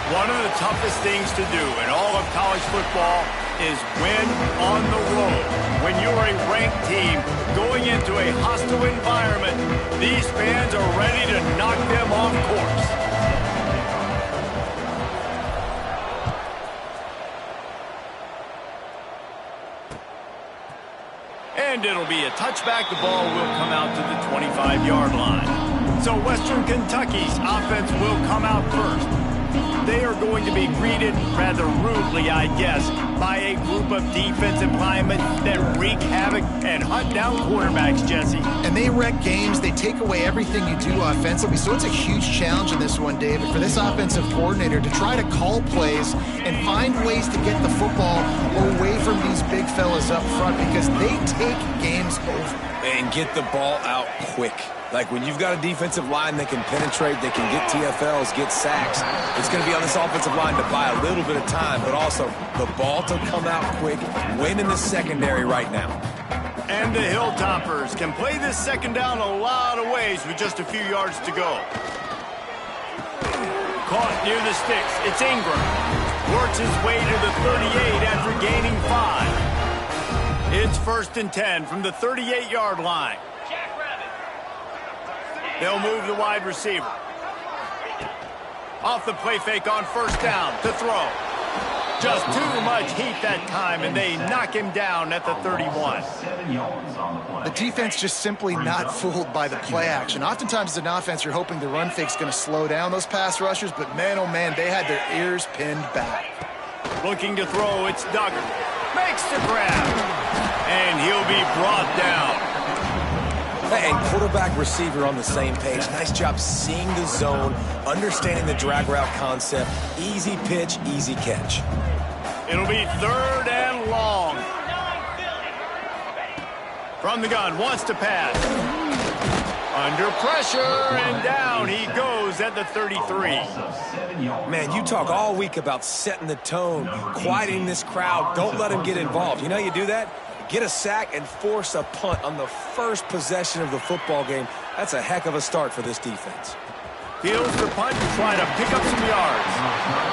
One of the toughest things to do in all of college football is win on the road. When you're a ranked team going into a hostile environment, these fans are ready to knock them off course. And it'll be a touchback. The ball will come out to the 25-yard line. So Western Kentucky's offense will come out first. They are going to be greeted rather rudely, I guess, by a group of defensive linemen that wreak havoc and hunt down quarterbacks, Jesse. And they wreck games. They take away everything you do offensively. So it's a huge challenge in this one, David, for this offensive coordinator to try to call plays and find ways to get the football away from these big fellas up front because they take games over. And get the ball out quick. Like when you've got a defensive line that can penetrate, they can get TFLs, get sacks, it's going to be on this offensive line to buy a little bit of time, but also the ball to come out quick, win in the secondary right now. And the Hilltoppers can play this second down a lot of ways with just a few yards to go. Caught near the sticks. It's Ingram. Works his way to the 38 after gaining 5. It's 1st and 10 from the 38-yard line. They'll move the wide receiver. Off the play fake on 1st down to throw. Just too much heat that time, and they knock him down at the 31. The defense just simply not fooled by the play action. Oftentimes as an offense, you're hoping the run fake's going to slow down those pass rushers, but man, oh man, they had their ears pinned back. Looking to throw, it's Duggar. Makes the grab, and he'll be brought down. And quarterback receiver on the same page. Nice job seeing the zone, understanding the drag route concept. Easy pitch, easy catch. It'll be 3rd and long. From the gun, wants to pass. Under pressure, and down he goes at the 33. Man, you talk all week about setting the tone, quieting this crowd. Don't let him get involved. You know how you do that? Get a sack and force a punt on the first possession of the football game. That's a heck of a start for this defense. Fields the punt to try to pick up some yards.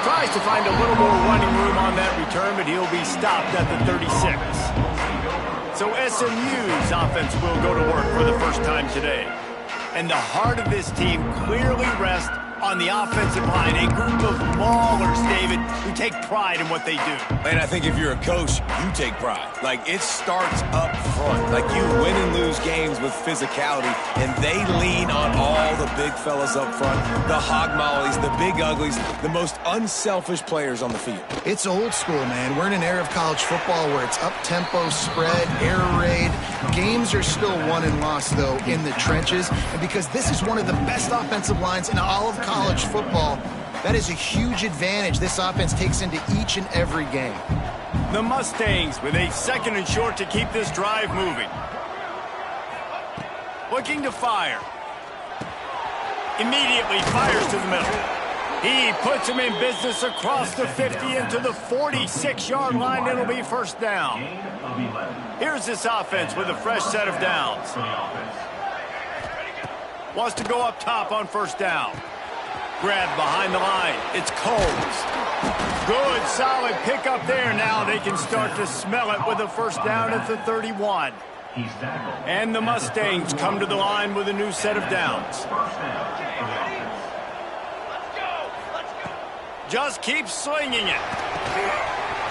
Tries to find a little more running room on that return, but he'll be stopped at the 36. So SMU's offense will go to work for the first time today. And the heart of this team clearly rests on the offensive line, a group of maulers, David, who take pride in what they do. And I think if you're a coach, you take pride. Like, it starts up front. Like, you win and lose games with physicality, and they lean on all the big fellas up front, the hog mollies, the big uglies, the most unselfish players on the field. It's old school, man. We're in an era of college football where it's up-tempo, spread, air raid. Games are still won and lost, though, in the trenches. And because this is one of the best offensive lines in all of college football, that is a huge advantage this offense takes into each and every game. The Mustangs with a 2nd and short to keep this drive moving. Looking to fire. Immediately fires to the middle. He puts him in business across the 50 into the 46-yard line. It'll be 1st down. Here's this offense with a fresh set of downs. Wants to go up top on 1st down. Grab behind the line. It's Coles. Good, solid pickup there. Now they can start to smell it with a 1st down at the 31. And the Mustangs come to the line with a new set of downs. Just keep slinging it.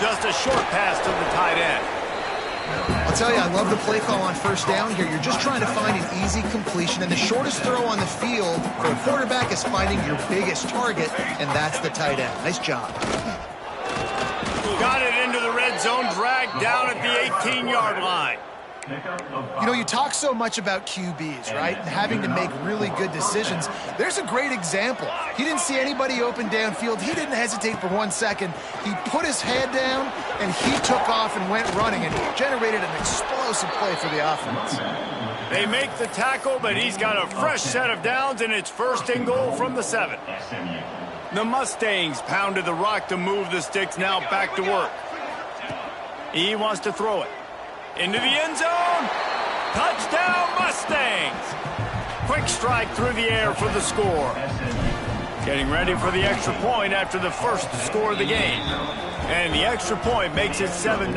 Just a short pass to the tight end. I'll tell you, I love the play call on 1st down here. You're just trying to find an easy completion, and the shortest throw on the field for a quarterback is finding your biggest target, and that's the tight end. Nice job. Got it into the red zone, dragged down at the 18-yard line. You know, you talk so much about QBs, right? And having to make really good decisions. There's a great example. He didn't see anybody open downfield. He didn't hesitate for 1 second. He put his head down, and he took off and went running, and generated an explosive play for the offense. They make the tackle, but he's got a fresh set of downs, and it's 1st and goal from the 7. The Mustangs pounded the rock to move the sticks, now back to work. He wants to throw it. Into the end zone. Touchdown, Mustangs. Quick strike through the air for the score. Getting ready for the extra point after the first score of the game. And the extra point makes it 7-0.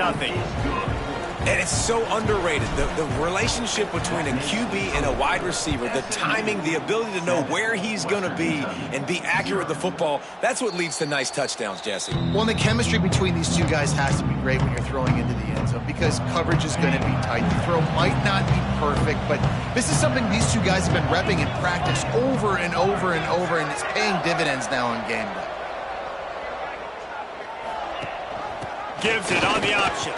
And it's so underrated. The relationship between a QB and a wide receiver, the timing, the ability to know where he's going to be and be accurate with the football, that's what leads to nice touchdowns, Jesse. Well, the chemistry between these two guys has to be great when you're throwing into the end zone because coverage is going to be tight. The throw might not be perfect, but this is something these two guys have been repping in practice over and over and over, and it's paying dividends now in game day. Gives it on the option.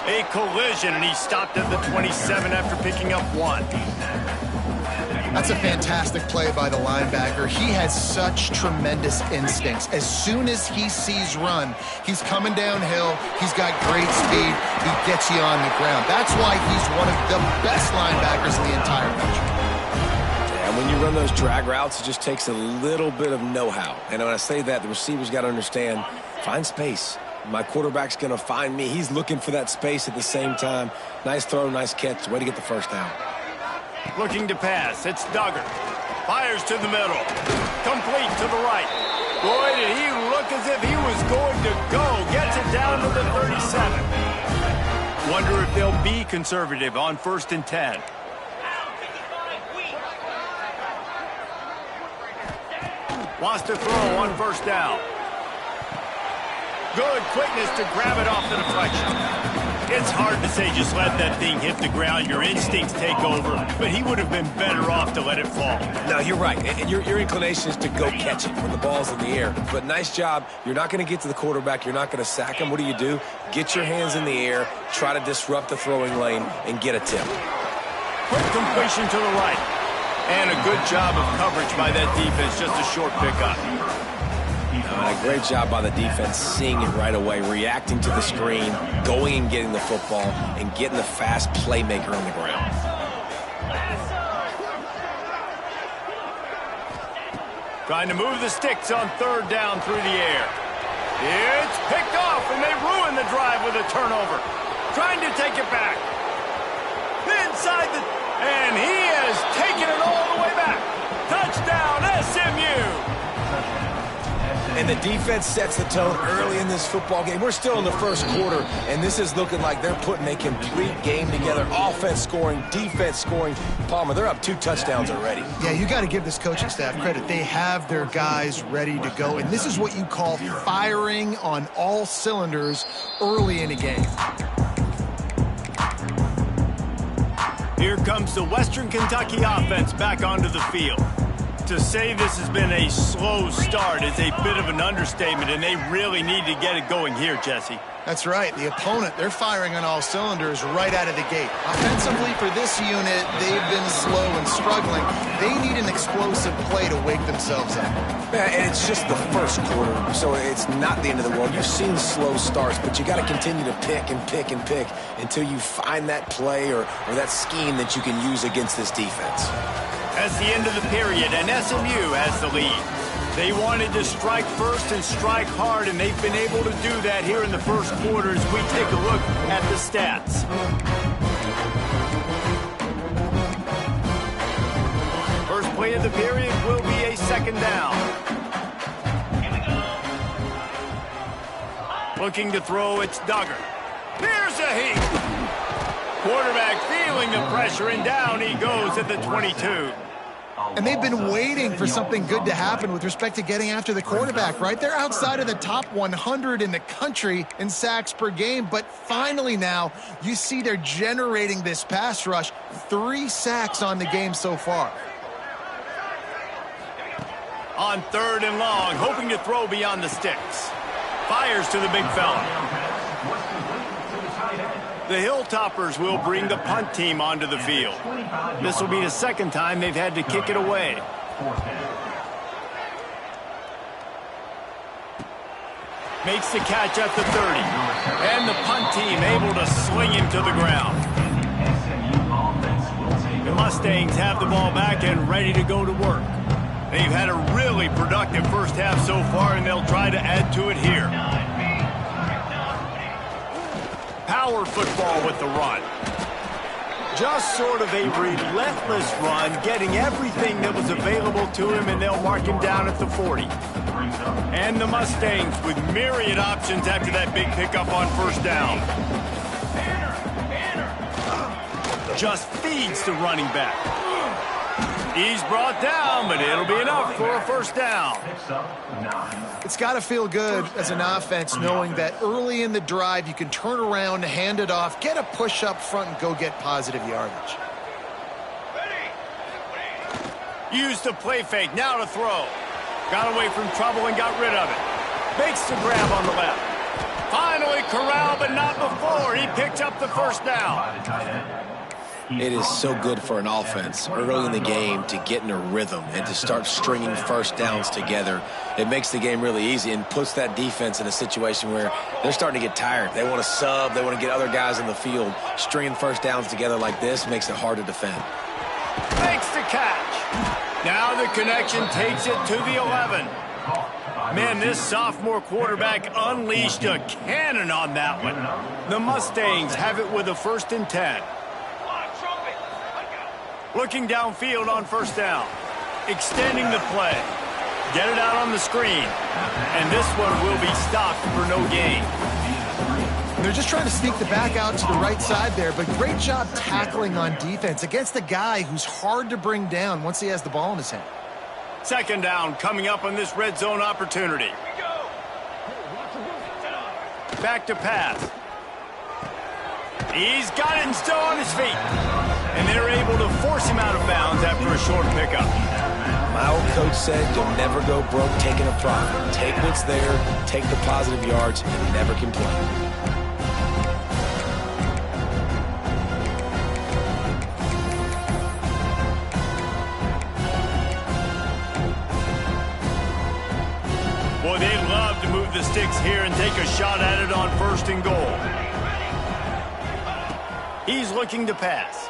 A collision, and he stopped at the 27 after picking up 1. That's a fantastic play by the linebacker. He has such tremendous instincts. As soon as he sees run, he's coming downhill. He's got great speed. He gets you on the ground. That's why he's one of the best linebackers in the entire country. And when you run those drag routes, it just takes a little bit of know-how. And when I say that, the receiver's got to understand, find space. My quarterback's going to find me. He's looking for that space at the same time. Nice throw, nice catch. Way to get the first down. Looking to pass. It's Duggar. Fires to the middle. Complete to the right. Boy, did he look as if he was going to go. Gets it down to the 37. Wonder if they'll be conservative on 1st and 10. Wants to throw on 1st down. Good quickness to grab it off the deflection. It's hard to say just let that thing hit the ground. Your instincts take over, but he would have been better off to let it fall. No, you're right. And your inclination is to go catch it when the ball's in the air. But nice job. You're not going to get to the quarterback. You're not going to sack him. What do? Get your hands in the air, try to disrupt the throwing lane, and get a tip. Quick completion to the right. And a good job of coverage by that defense. Just a short pickup. A great job by the defense, seeing it right away, reacting to the screen, going and getting the football, and getting the fast playmaker on the ground. Trying to move the sticks on 3rd down through the air. It's picked off, and they ruin the drive with a turnover. Trying to take it back. Inside the... And he has taken it all the way back. Touchdown, SMU! And the defense sets the tone early in this football game. We're still in the first quarter, and this is looking like they're putting a complete game together. Offense scoring, defense scoring. Palmer, they're up 2 touchdowns already. Yeah, you got to give this coaching staff credit. They have their guys ready to go, and this is what you call firing on all cylinders early in a game. Here comes the Western Kentucky offense back onto the field. To say this has been a slow start is a bit of an understatement, and they really need to get it going here, Jesse. That's right. The opponent, they're firing on all cylinders right out of the gate. Offensively, for this unit, they've been slow and struggling. They need an explosive play to wake themselves up. And it's just the first quarter, so it's not the end of the world. You've seen slow starts, but you got to continue to pick and pick and pick until you find that play or that scheme that you can use against this defense. That's the end of the period, and SMU has the lead. They wanted to strike first and strike hard, and they've been able to do that here in the first quarter as we take a look at the stats. First play of the period will be a 2nd down. Looking to throw, it's Duggar. Here's a heat. Quarterback feeling the pressure, and down he goes at the 22. And they've been waiting for something good to happen with respect to getting after the quarterback, right? They're outside of the top 100 in the country in sacks per game, but finally now you see they're generating this pass rush. 3 sacks on the game so far. On 3rd and long, hoping to throw beyond the sticks. Fires to the big fella. The Hilltoppers will bring the punt team onto the field. This will be the 2nd time they've had to kick it away. Makes the catch at the 30. And the punt team able to sling him to the ground. The Mustangs have the ball back and ready to go to work. They've had a really productive first half so far, and they'll try to add to it here. Power football with the run. Just sort of a relentless run, getting everything that was available to him, and they'll mark him down at the 40. And the Mustangs with myriad options after that big pickup on first down. Just feeds the running back. He's brought down, but it'll be enough for a first down. It's got to feel good as an offense knowing that early in the drive you can turn around, hand it off, get a push up front, and go get positive yardage. Used the play fake, now to throw. Got away from trouble and got rid of it. Makes the grab on the left. Finally corralled, but not before. He picked up the first down. It is so good for an offense early in the game to get in a rhythm and to start stringing first downs together. It makes the game really easy and puts that defense in a situation where they're starting to get tired. They want to sub. They want to get other guys in the field. Stringing first downs together like this makes it hard to defend. Makes the catch. Now the connection takes it to the 11. Man, this sophomore quarterback unleashed a cannon on that one. The Mustangs have it with a 1st and 10. Looking downfield on first down. Extending the play. Get it out on the screen. And this one will be stopped for no gain. They're just trying to sneak the back out to the right side there, but great job tackling on defense against a guy who's hard to bring down once he has the ball in his hand. 2nd down coming up on this red zone opportunity. Back to pass. He's got it and still on his feet. And they're able to force him out of bounds after a short pickup. My old coach said you'll never go broke taking a profit. Take what's there, take the positive yards, and never complain. Boy, they'd love to move the sticks here and take a shot at it on 1st and goal. He's looking to pass.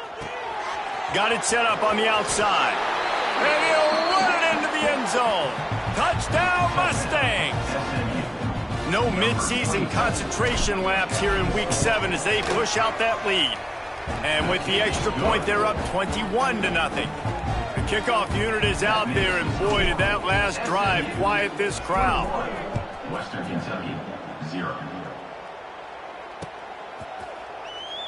Got it set up on the outside. And he'll run it into the end zone. Touchdown, Mustangs! No midseason concentration laps here in Week 7 as they push out that lead. And with the extra point, they're up 21-0. The kickoff unit is out there, and boy, did that last drive quiet this crowd. Western Kentucky, 0.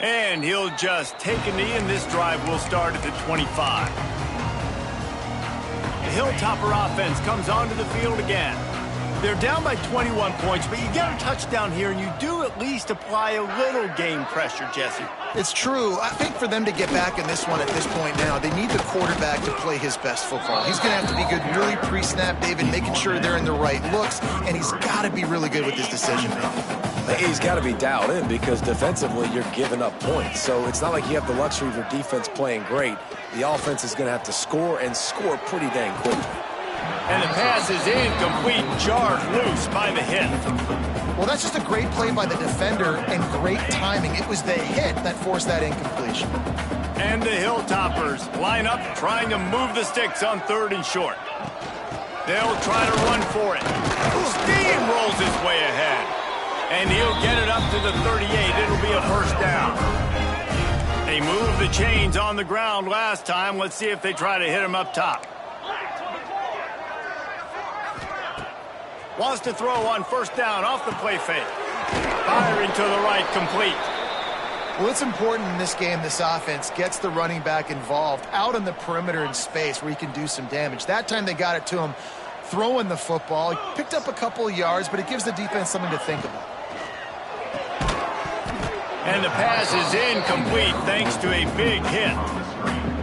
And he'll just take a knee, and this drive will start at the 25. The Hilltopper offense comes onto the field again. They're down by 21 points, but you get a touchdown here, and you do at least apply a little game pressure, Jesse. It's true. I think for them to get back in this one at this point now, they need the quarterback to play his best football. He's going to have to be good really pre-snap, David, making sure they're in the right looks, and he's got to be really good with his decision-making. He's got to be dialed in because defensively you're giving up points. So it's not like you have the luxury of your defense playing great. The offense is going to have to score and score pretty dang quickly. And the pass is incomplete, jarred loose by the hit. Well, that's just a great play by the defender and great timing. It was the hit that forced that incompletion. And the Hilltoppers line up trying to move the sticks on 3rd and short. They'll try to run for it. Steamrolls his way ahead. And he'll get it up to the 38. It'll be a first down. They moved the chains on the ground last time. Let's see if they try to hit him up top. Wants to throw on first down off the play fake. Firing to the right, complete. Well, it's important in this game this offense gets the running back involved out on the perimeter in space where he can do some damage. That time they got it to him throwing the football. He picked up a couple of yards, but it gives the defense something to think about. And the pass is incomplete thanks to a big hit.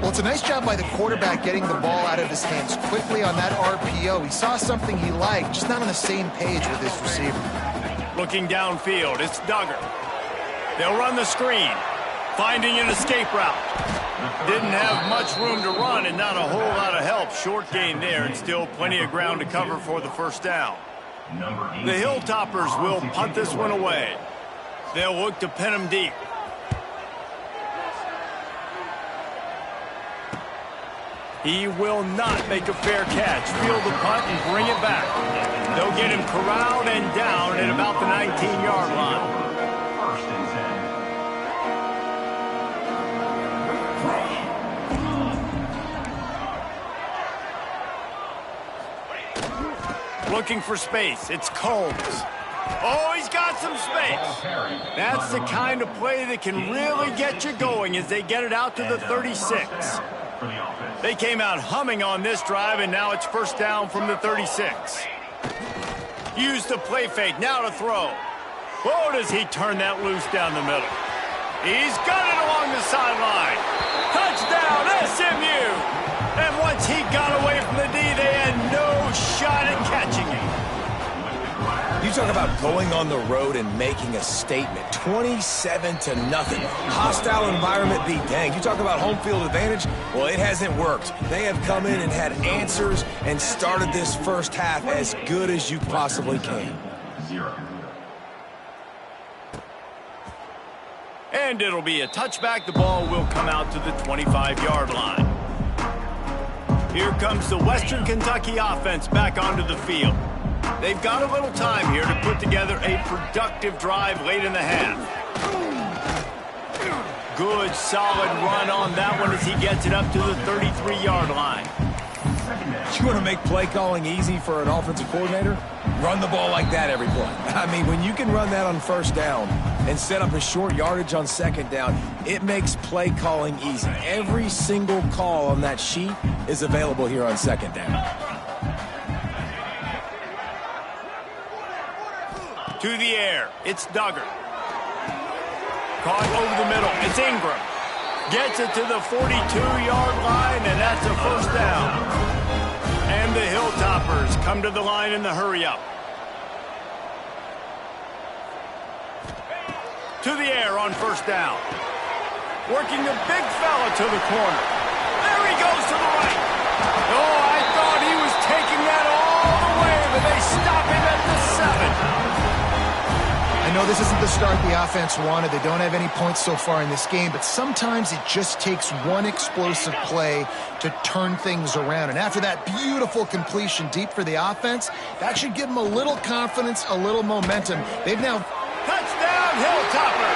Well, it's a nice job by the quarterback getting the ball out of his hands quickly on that RPO. He saw something he liked, just not on the same page with his receiver. Looking downfield, it's Duggar. They'll run the screen, finding an escape route. Didn't have much room to run and not a whole lot of help. Short gain there and still plenty of ground to cover for the first down. The Hilltoppers will punt this one away. They'll look to pin him deep. He will not make a fair catch. Field the punt and bring it back. They'll get him corralled and down at about the 19-yard line. Looking for space. It's Combs. Oh, he's got some space. That's the kind of play that can really get you going as they get it out to the 36. They came out humming on this drive, and now it's first down from the 36. Use the play fake. Now to throw. Oh, does he turn that loose down the middle. He's got it along the sideline. Touchdown, SMU. And once he got away from the D, they had no shot at catching him. You talk about going on the road and making a statement. 27-0. Hostile environment be danged. You talk about home field advantage. Well, it hasn't worked. They have come in and had answers and started this first half as good as you possibly can. 0. And it'll be a touchback. The ball will come out to the 25-yard line. Here comes the Western Kentucky offense back onto the field. They've got a little time here to put together a productive drive late in the half. Good, solid run on that one as he gets it up to the 33-yard line. You want to make play calling easy for an offensive coordinator? Run the ball like that every play. I mean, when you can run that on first down and set up a short yardage on second down, it makes play calling easy. Every single call on that sheet is available here on second down. To the air, it's Duggar. Caught over the middle, it's Ingram. Gets it to the 42-yard line, and that's a first down. And the Hilltoppers come to the line in the hurry-up. To the air on first down. Working the big fella to the corner. There he goes to the right. Oh, I thought he was taking that all the way, but they stop him at the 7. I know this isn't the start the offense wanted. They don't have any points so far in this game, but sometimes it just takes one explosive play to turn things around. And after that beautiful completion deep for the offense, that should give them a little confidence, a little momentum. They've now... Touchdown, Hilltopper!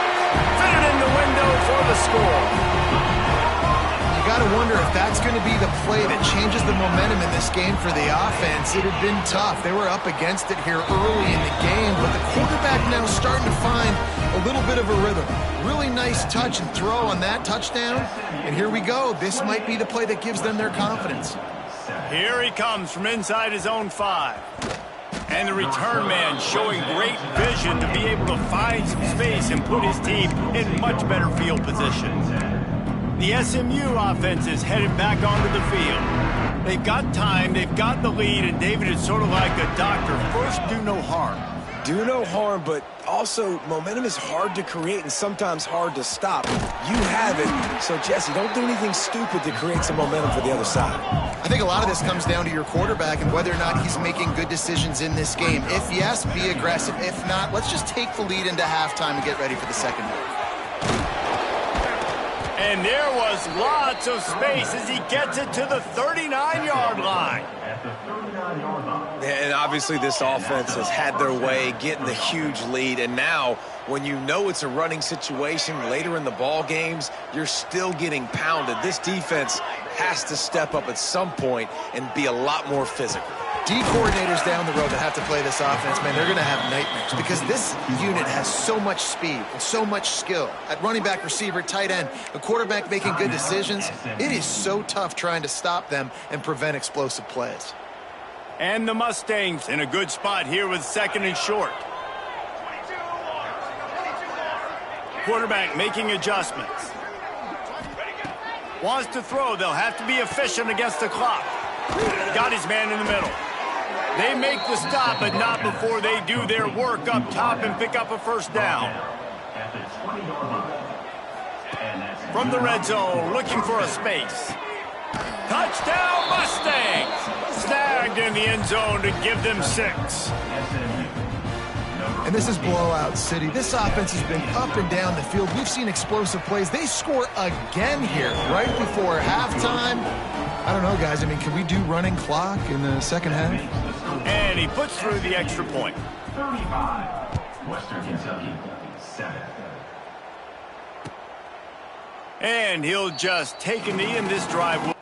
Fitted in the window for the score. You got to wonder if that's going to be the play that changes the momentum in this game for the offense. It had been tough. They were up against it here early in the game, but the quarterback now starting to find a little bit of a rhythm. Really nice touch and throw on that touchdown. And here we go. This might be the play that gives them their confidence. Here he comes from inside his own 5. And the return man showing great vision to be able to find some space and put his team in much better field position. The SMU offense is headed back onto the field. They've got time, they've got the lead, and David is sort of like a doctor. First, do no harm. Do no harm, but also momentum is hard to create and sometimes hard to stop. You have it, so Jesse, don't do anything stupid to create some momentum for the other side. I think a lot of this comes down to your quarterback and whether or not he's making good decisions in this game. If yes, be aggressive. If not, let's just take the lead into halftime and get ready for the second half. And there was lots of space as he gets it to the 39-yard line. And obviously this offense has had their way getting the huge lead, and now when you know it's a running situation later in the ball games, you're still getting pounded. This defense has to step up at some point and be a lot more physical. D coordinators down the road that have to play this offense, man, they're going to have nightmares because this unit has so much speed and so much skill. At running back, receiver, tight end, the quarterback making good decisions, it is so tough trying to stop them and prevent explosive plays. And the Mustangs in a good spot here with second and short. Quarterback making adjustments. Wants to throw. They'll have to be efficient against the clock. Got his man in the middle. They make the stop, but not before they do their work up top and pick up a first down. From the red zone, looking for a space. Touchdown, Mustangs! Snagged in the end zone to give them 6. And this is blowout city. This offense has been up and down the field. We've seen explosive plays. They score again here right before halftime. I don't know, guys. I mean, can we do running clock in the second half? And he puts through the extra point. 35, Western Kentucky, 7. And he'll just take a knee, and this drive will...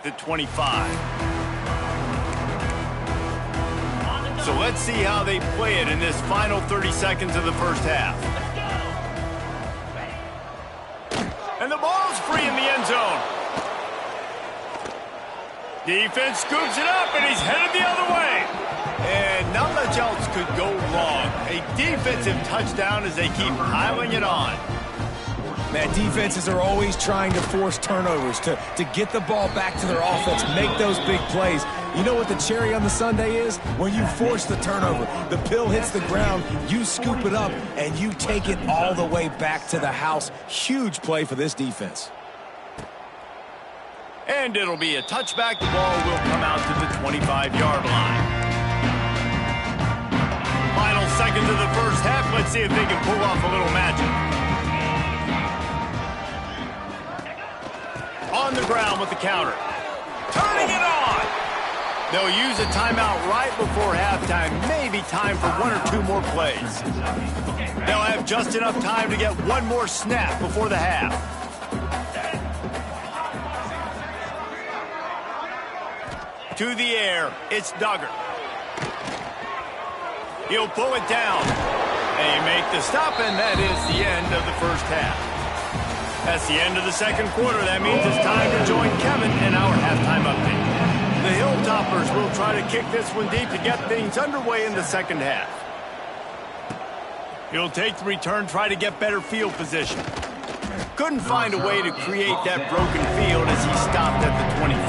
at the 25. So let's see how they play it in this final 30 seconds of the first half. And the ball's free in the end zone. Defense scoops it up, and he's headed the other way. And not much else could go wrong. A defensive touchdown as they keep piling it on. Man, defenses are always trying to force turnovers to get the ball back to their offense, make those big plays. You know what the cherry on the sundae is? When you force the turnover, the pill hits the ground, you scoop it up, and you take it all the way back to the house. Huge play for this defense. And it'll be a touchback. The ball will come out to the 25-yard line. Final seconds of the first half. Let's see if they can pull off a little magic. On the ground with the counter. Turning it on. They'll use a timeout right before halftime. Maybe time for one or two more plays. They'll have just enough time to get one more snap before the half. To the air, it's Duggar. He'll pull it down. They make the stop, and that is the end of the first half. That's the end of the second quarter. That means it's time to join Kevin in our halftime update. The Hilltoppers will try to kick this one deep to get things underway in the second half. He'll take the return, try to get better field position. Couldn't find a way to create that broken field as he stopped at the 25.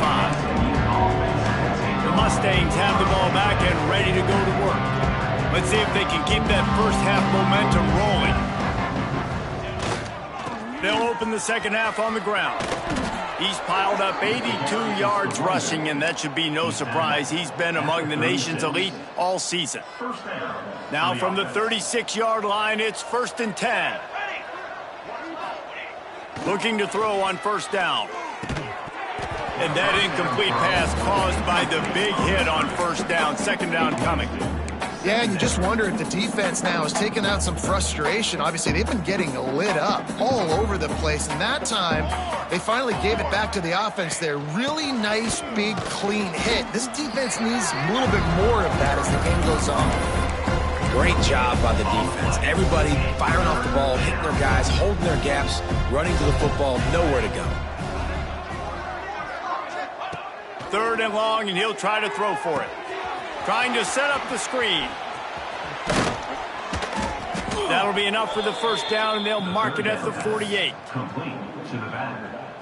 The Mustangs have the ball back and ready to go to work. Let's see if they can keep that first half momentum rolling. They'll open the second half on the ground. He's piled up 82 yards rushing, and that should be no surprise. He's been among the nation's elite all season. Now from the 36-yard line, it's 1st and 10. Looking to throw on first down. And that incomplete pass caused by the big hit on first down. Second down coming. Yeah, and you just wonder if the defense now has taken out some frustration. Obviously, they've been getting lit up all over the place. And that time, they finally gave it back to the offense there. Really nice, big, clean hit. This defense needs a little bit more of that as the game goes on. Great job by the defense. Everybody firing off the ball, hitting their guys, holding their gaps, running to the football, nowhere to go. 3rd and long, and he'll try to throw for it. Trying to set up the screen. That'll be enough for the first down, and they'll mark it at the 48.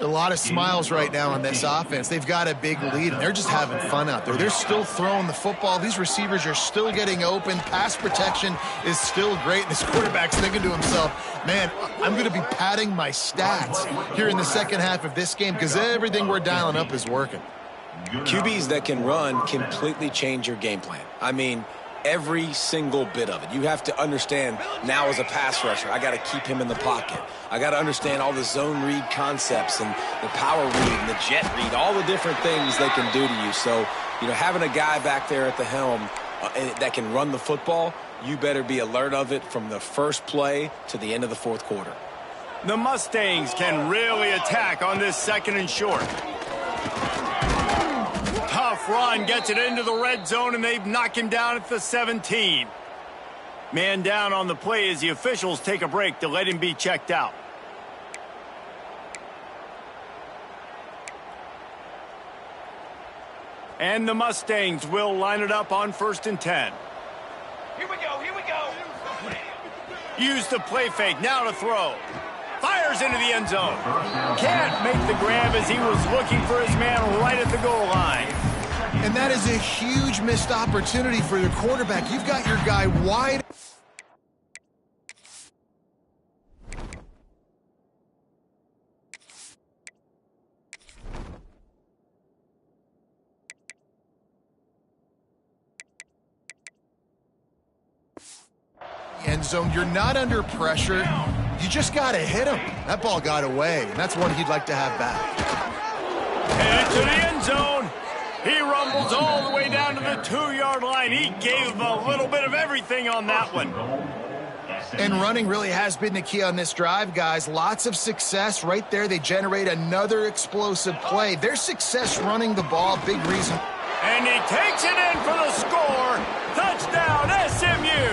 A lot of smiles right now on this offense. They've got a big lead, and they're just having fun out there. They're still throwing the football. These receivers are still getting open. Pass protection is still great. And this quarterback's thinking to himself, man, I'm going to be padding my stats here in the second half of this game because everything we're dialing up is working. QBs that can run completely change your game plan. I mean, every single bit of it. You have to understand now as a pass rusher, I got to keep him in the pocket. I got to understand all the zone read concepts and the power read and the jet read, all the different things they can do to you. So, you know, having a guy back there at the helm that can run the football, you better be alert of it from the first play to the end of the fourth quarter. The Mustangs can really attack on this 2nd and short. Tough run, gets it into the red zone, and they've knocked him down at the 17. Man down on the play as the officials take a break to let him be checked out. And the Mustangs will line it up on 1st and 10. Here we go, here we go. Use the play fake, now to throw. Fires into the end zone. Can't make the grab as he was looking for his man right at the goal line. And that is a huge missed opportunity for your quarterback. You've got your guy wide. End zone, you're not under pressure. You just got to hit him. That ball got away, and that's one he'd like to have back. And into the end zone. He rumbles all the way down to the 2-yard line. He gave a little bit of everything on that one. And running really has been the key on this drive, guys. Lots of success right there. They generate another explosive play. Their success running the ball, big reason. And he takes it in for the score. Touchdown, SMU.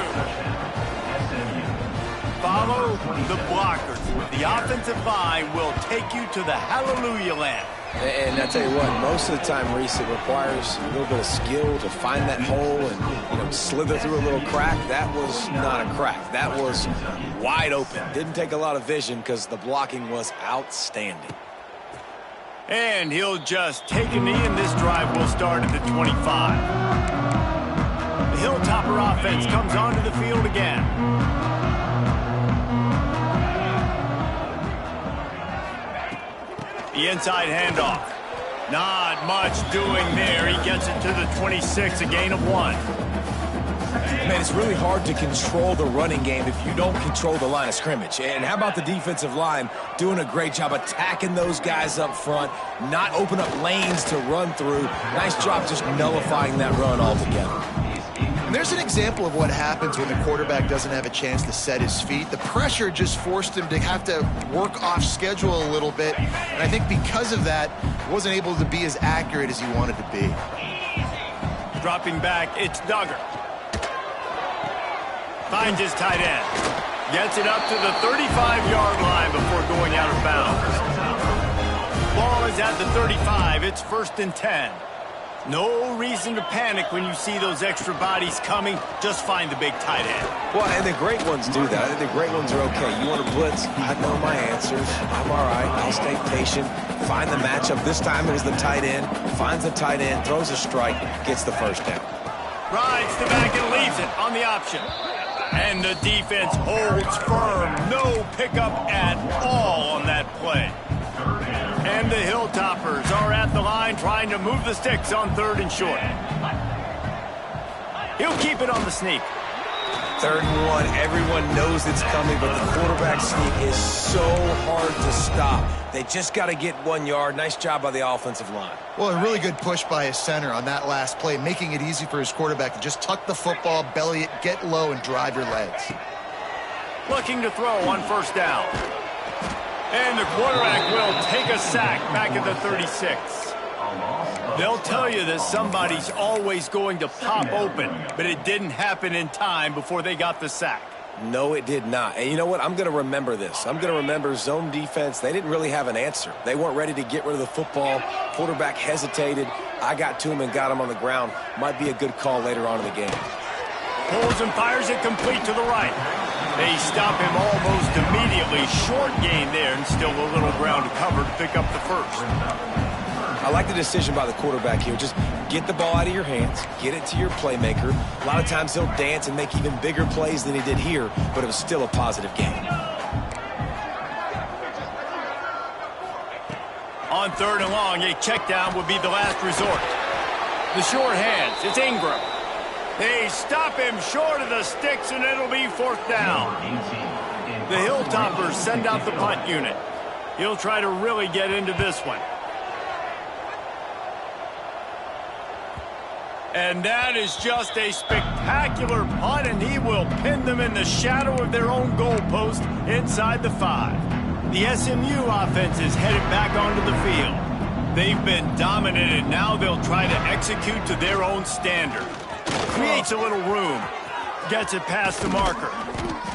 Follow the blockers. The offensive line will take you to the hallelujah land. And I tell you what, most of the time, Reese, it requires a little bit of skill to find that hole and slither through a little crack. That was not a crack. That was wide open. Didn't take a lot of vision because the blocking was outstanding. And he'll just take a knee, and this drive will start at the 25. The Hilltopper offense comes onto the field again. The inside handoff. Not much doing there. He gets it to the 26, a gain of 1. Man, it's really hard to control the running game if you don't control the line of scrimmage. And how about the defensive line doing a great job attacking those guys up front, not open up lanes to run through. Nice job just nullifying that run altogether. And there's an example of what happens when the quarterback doesn't have a chance to set his feet. The pressure just forced him to have to work off schedule a little bit. And I think because of that, wasn't able to be as accurate as he wanted to be. Dropping back, it's Duggar. Finds his tight end. Gets it up to the 35-yard line before going out of bounds. Ball is at the 35. It's 1st and 10. No reason to panic when you see those extra bodies coming. Just find the big tight end. Well, and the great ones do that. I think the great ones are okay. You want to blitz? I know my answers. I'm all right. I'll stay patient. Find the matchup. This time it was the tight end. Finds the tight end, throws a strike, gets the first down. Rides the back and leaves it on the option. And the defense holds firm. No pickup at all on that play. And the Hilltoppers are at the line trying to move the sticks on 3rd and short. He'll keep it on the sneak. 3rd and 1. Everyone knows it's coming, but the quarterback sneak is so hard to stop. They just got to get 1 yard. Nice job by the offensive line. Well, a really good push by his center on that last play, making it easy for his quarterback to just tuck the football, belly it, get low, and drive your legs. Looking to throw on 1st down. And the quarterback will take a sack back at the 36. They'll tell you that somebody's always going to pop open, but it didn't happen in time before they got the sack. No, it did not. And you know what? I'm going to remember this. I'm going to remember zone defense. They didn't really have an answer. They weren't ready to get rid of the football. Quarterback hesitated. I got to him and got him on the ground. Might be a good call later on in the game. Pulls and fires it complete to the right. They stop him almost immediately. Short gain there, and still a little ground to cover to pick up the first. I like the decision by the quarterback here. Just get the ball out of your hands, get it to your playmaker. A lot of times he'll dance and make even bigger plays than he did here, but it was still a positive game. On 3rd and long, a check down would be the last resort. The short hands, it's Ingram. They stop him short of the sticks, and it'll be 4th down. The Hilltoppers send out the punt unit. He'll try to really get into this one. And that is just a spectacular punt, and he will pin them in the shadow of their own goalpost inside the 5. The SMU offense is headed back onto the field. They've been dominated. Now they'll try to execute to their own standard. Creates a little room. Gets it past the marker.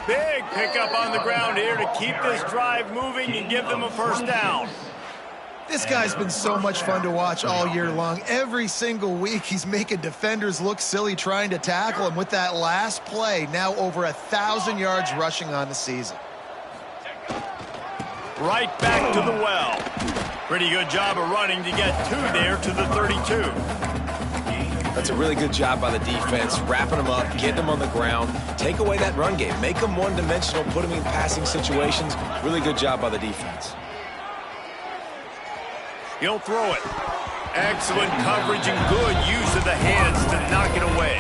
Big pickup on the ground here to keep this drive moving and give them a 1st down. This guy's been so much fun to watch all year long. Every single week, he's making defenders look silly trying to tackle him. With that last play, now over 1,000 yards rushing on the season. Right back to the well. Pretty good job of running to get 2 there to the 32. That's a really good job by the defense, wrapping them up, getting them on the ground, take away that run game, make them one-dimensional, put them in passing situations. Really good job by the defense. He'll throw it. Excellent coverage and good use of the hands to knock it away.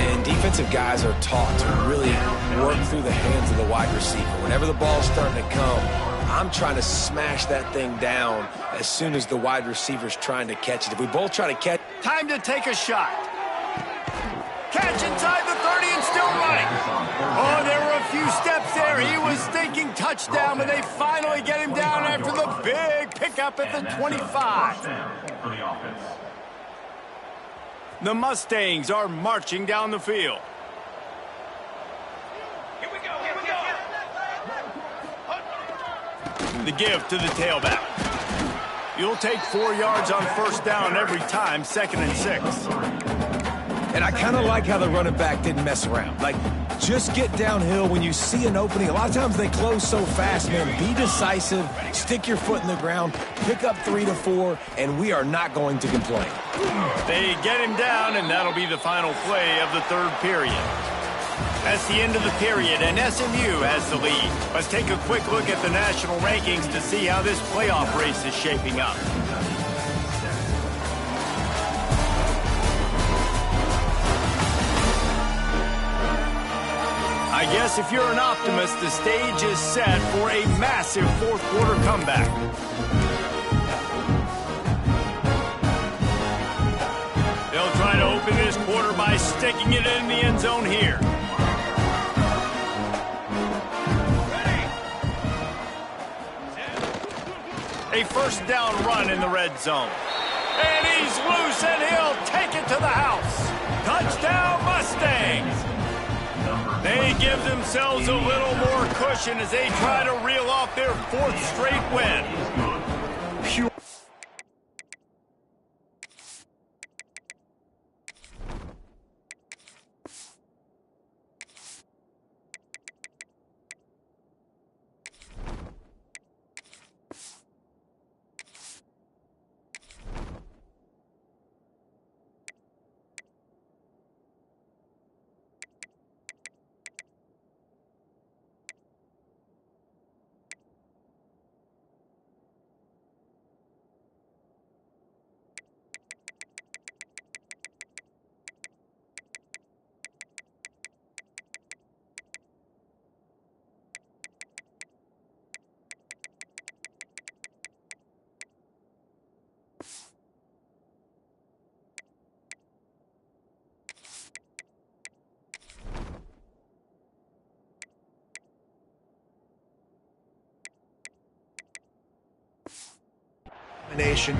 And defensive guys are taught to really work through the hands of the wide receiver. Whenever the ball's starting to come, I'm trying to smash that thing down as soon as the wide receiver's trying to catch it. If we both try to catch... Time to take a shot. Catch inside the 30 and still running. Oh, there were a few steps touchdown, but they finally get him down after the big pickup at the 25. For the offense. The Mustangs are marching down the field. Here we go, here we go. The give to the tailback. You'll take 4 yards on first down every time, 2nd and 6. And I kind of like how the running back didn't mess around. Like, just get downhill when you see an opening. A lot of times they close so fast, man. Be decisive, stick your foot in the ground, pick up 3 to 4, and we are not going to complain. They get him down, and that'll be the final play of the 3rd period. That's the end of the period, and SMU has the lead. Let's take a quick look at the national rankings to see how this playoff race is shaping up. I guess if you're an optimist, the stage is set for a massive 4th quarter comeback. They'll try to open this quarter by sticking it in the end zone here. A first down run in the red zone. And he's loose, and he'll take it to the house. Touchdown, Mustangs! They give themselves a little more cushion as they try to reel off their 4th straight win. Pure.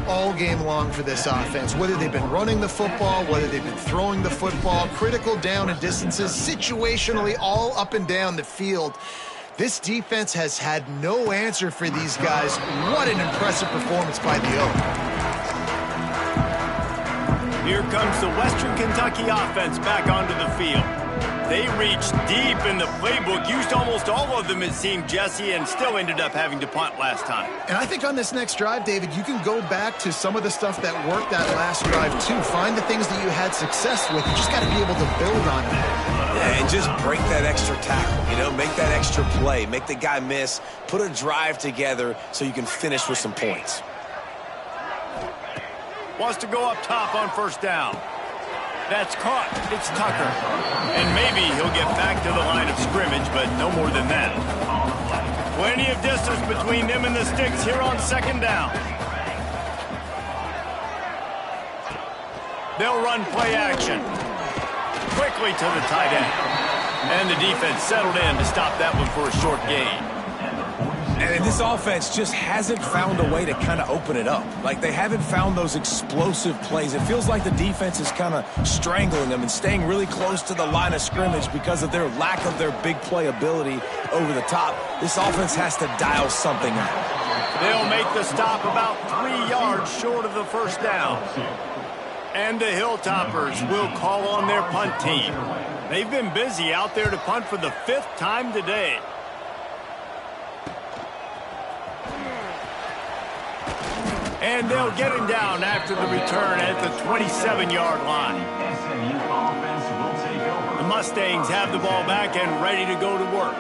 All game long for this offense, whether they've been running the football, whether they've been throwing the football, critical down and distances, situationally all up and down the field. This defense has had no answer for these guys. What an impressive performance by the Oak. Here comes the Western Kentucky offense back onto the field. They reached deep in the playbook, used almost all of them, it seemed, Jesse, and still ended up having to punt last time. And I think on this next drive, David, you can go back to some of the stuff that worked that last drive, too. Find the things that you had success with. You just got to be able to build on it. Yeah, and just break that extra tackle, you know, make that extra play, make the guy miss, put a drive together so you can finish with some points. Wants to go up top on first down. That's caught. It's Tucker. And maybe he'll get back to the line of scrimmage, but no more than that. Plenty of distance between them and the sticks here on 2nd down. They'll run play action. Quickly to the tight end. And the defense settled in to stop that one for a short gain. And this offense just hasn't found a way to kind of open it up. Like, they haven't found those explosive plays. It feels like the defense is kind of strangling them and staying really close to the line of scrimmage because of their lack of their big play ability over the top. This offense has to dial something out. They'll make the stop about 3 yards short of the first down. And the Hilltoppers will call on their punt team. They've been busy out there to punt for the 5th time today. And they'll get him down after the return at the 27-yard line. The Mustangs have the ball back and ready to go to work.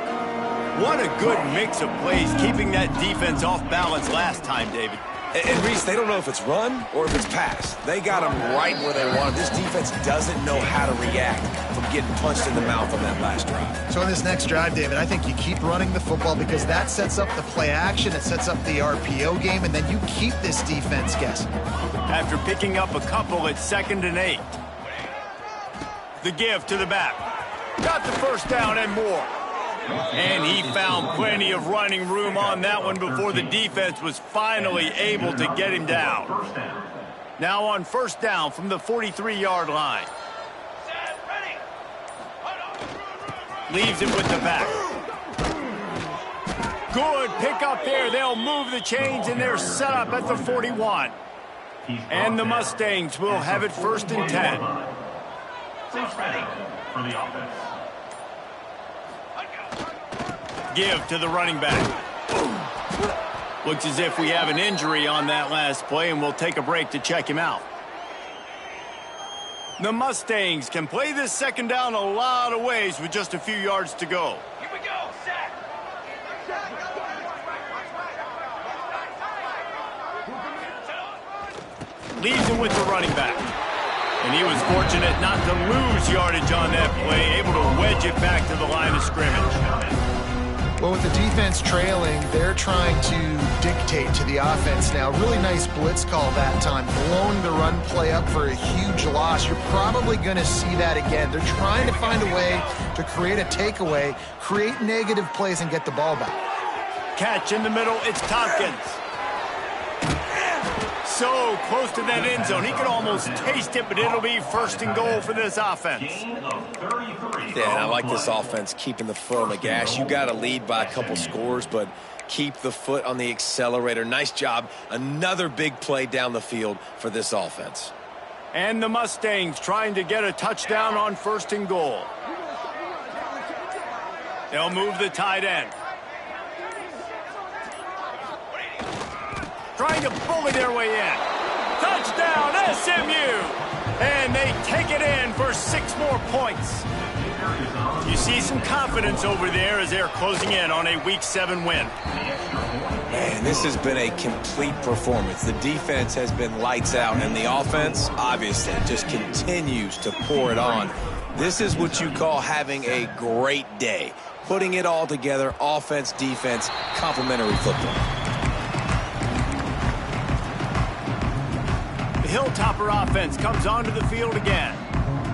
What a good mix of plays, keeping that defense off balance last time, David. And Reese, they don't know if it's run or if it's pass. They got them right where they want them. This defense doesn't know how to react from getting punched in the mouth on that last drive. So in this next drive, David, I think you keep running the football because that sets up the play action, it sets up the RPO game, and then you keep this defense guessing. After picking up a couple at 2nd and 8. The give to the back. Got the first down and more. And he found plenty of running room on that one before the defense was finally able to get him down. Now on first down from the 43-yard line. Leaves it with the back. Good pickup there. They'll move the chains, and they're set up at the 41. And the Mustangs will have it first and 10. First ready for the offense. Give to the running back. Looks as if we have an injury on that last play, and we'll take a break to check him out. The Mustangs can play this second down a lot of ways with just a few yards to go. Here we go, set. Leaves him with the running back. And he was fortunate not to lose yardage on that play, able to wedge it back to the line of scrimmage. Well, with the defense trailing, they're trying to dictate to the offense now. Really nice blitz call that time, blowing the run play up for a huge loss. You're probably going to see that again. They're trying to find a way to create a takeaway, create negative plays, and get the ball back. Catch in the middle, it's Tompkins. So close to that end zone. He could almost taste it, but it'll be first and goal for this offense. Gain of 33. Yeah, and I like this offense keeping the foot on the gas. You got to lead by a couple scores, but keep the foot on the accelerator. Nice job. Another big play down the field for this offense. And the Mustangs trying to get a touchdown on first and goal. They'll move the tight end. Trying to bully their way in. Touchdown, SMU! And they take it in for 6 more points. You see some confidence over there as they're closing in on a Week 7 win. Man, this has been a complete performance. The defense has been lights out, and the offense, obviously, just continues to pour it on. This is what you call having a great day. Putting it all together, offense, defense, complementary football. The Hilltopper offense comes onto the field again.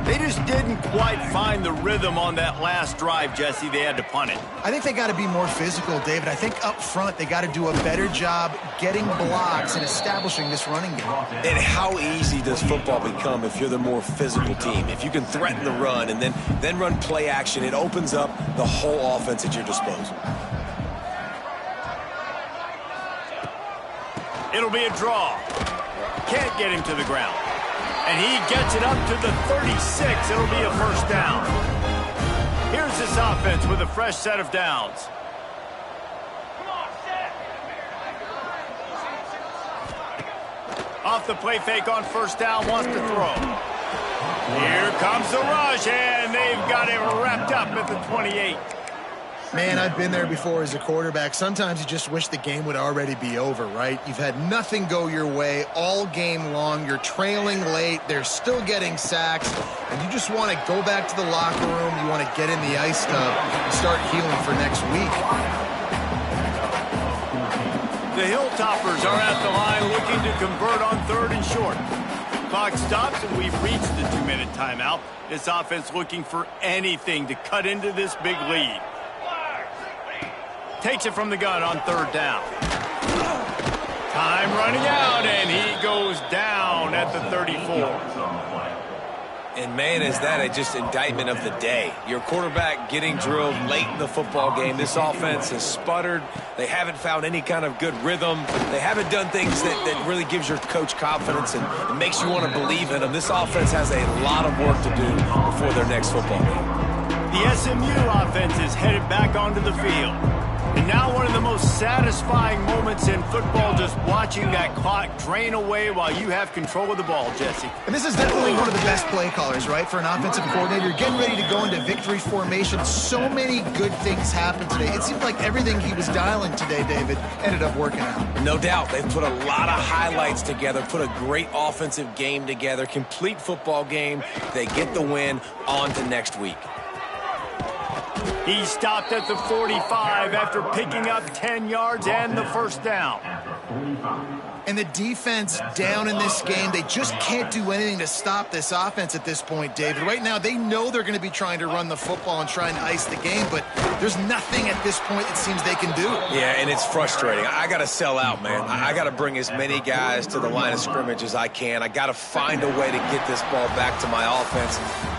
They just didn't quite find the rhythm on that last drive, Jesse. They had to punt it. I think they got to be more physical, David. I think up front they got to do a better job getting blocks and establishing this running game. And how easy does football become if you're the more physical team? If you can threaten the run and then run play action, it opens up the whole offense at your disposal. It'll be a draw. Can't get him to the ground. And he gets it up to the 36. It'll be a first down. Here's this offense with a fresh set of downs. Off the play fake on first down, wants to throw. Here comes the rush, and they've got it wrapped up at the 28. Man, I've been there before as a quarterback. Sometimes you just wish the game would already be over, right? You've had nothing go your way all game long. You're trailing late. They're still getting sacks. And you just want to go back to the locker room. You want to get in the ice tub and start healing for next week. The Hilltoppers are at the line looking to convert on 3rd and short. Clock stops, and we've reached the 2-minute timeout. This offense looking for anything to cut into this big lead. Takes it from the gun on 3rd down. Time running out, and he goes down at the 34. And man, is that just indictment of the day. Your quarterback getting drilled late in the football game. This offense has sputtered. They haven't found any kind of good rhythm. They haven't done things that really gives your coach confidence and makes you want to believe in them. This offense has a lot of work to do before their next football game. The SMU offense is headed back onto the field. And now one of the most satisfying moments in football, just watching that clock drain away while you have control of the ball, Jesse. And this is definitely one of the best play callers, right, for an offensive coordinator. Getting ready to go into victory formation. So many good things happened today. It seemed like everything he was dialing today, David, ended up working out. No doubt. They've put a lot of highlights together, put a great offensive game together, complete football game. They get the win. On to next week. He stopped at the 45 after picking up 10 yards and the first down. And the defense down in this game, they just can't do anything to stop this offense at this point, David. Right now, they know they're going to be trying to run the football and trying to ice the game, but there's nothing at this point it seems they can do. Yeah, and it's frustrating. I got to sell out, man. I got to bring as many guys to the line of scrimmage as I can. I got to find a way to get this ball back to my offense.